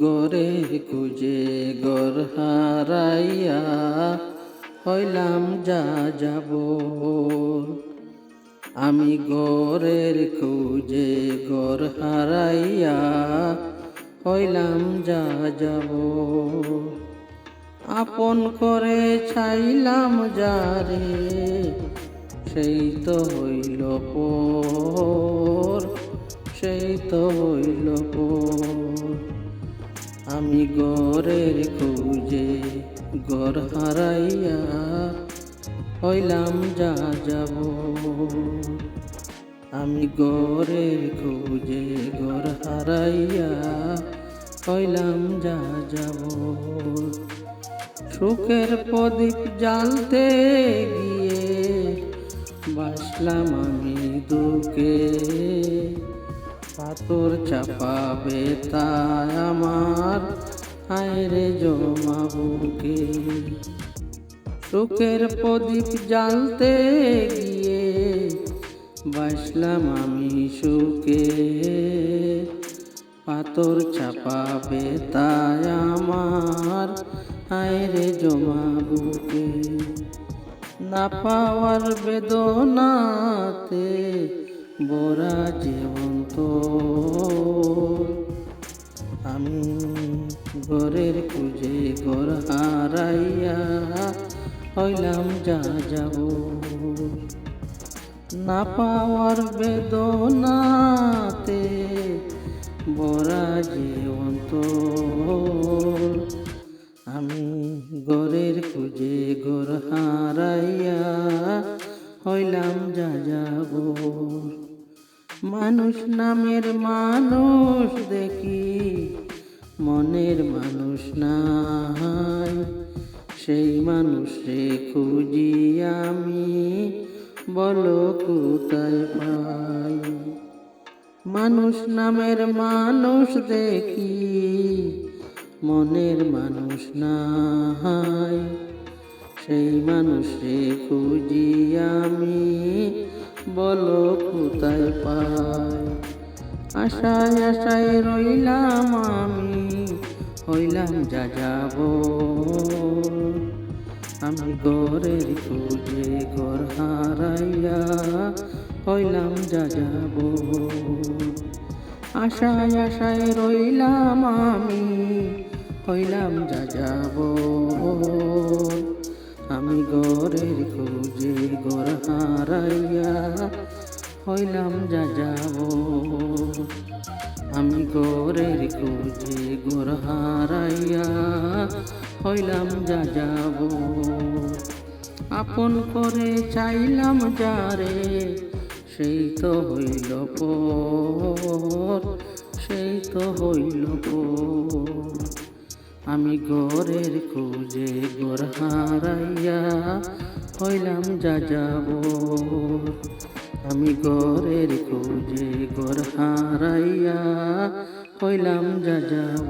গরে খুঁজে গর হারাইয়া হইলাম যা যাব। আমি গরের খুঁজে গর হারাইয়া হইলাম যা যাব। আপন করে চাইলাম যারে, সেই তো হইল পর, সেই তো হইল পর। আমি গরের খুঁজে গর হারাইয়া হইলাম যা যাব। আমি গরের খুঁজে গর হারাইয়া হইলাম যা যাব। সুখের প্রদীপ জ্বালতে গিয়ে বাসলাম আমি দুঃখে, পাথর চাপাবে তাই আমার হায়রে জমা বুকে। সুখের প্রদীপ জ্বালতে গিয়ে বাসলাম আমি সুখে, পাথর চাপাবে তাই আমার হায়রে জমা বুকে। না পাওয়ার বেদনাতে বরা জীবন্ত, আমি ঘরের খুঁজে ঘর হারাইয়া হইলাম যা যাব। না পাওয়ার বেদনাতে বরা জীবন্ত, আমি ঘরের খুঁজে ঘর হারাইয়া হইলাম যা যাব। মানুষ নামের মানুষ দেখি মনের মানুষ নাই, সেই মানুষে খুঁজি আমি বলো কোথায় পাই। মানুষ নামের মানুষ দেখি মনের মানুষ নাই, সেই মানুষে খুঁজি আমি বলো কোথায় পাই। আশায় আশায় রইলাম আমি হইলাম যা যাব। আমি ঘরের খুঁজে ঘর হারাইয়া হইলাম যা যাব। আশায় আশায় রইলাম আমি হইলাম যা যাব। আমি ঘরের খুঁজে ঘর হারাইয়া হইলাম যা যাব। আমি ঘরের খুঁজে ঘর হারাইয়া হইলাম যা যাব। আপন করে চাইলাম যারে, সেই তো হইল পর, সেই তো হইল পর। আমি ঘরের খুঁজে ঘর হারাইয়া হইলাম যা যাব। আমি ঘরের খুঁজে ঘর হারাইয়া হইলাম যা যাব।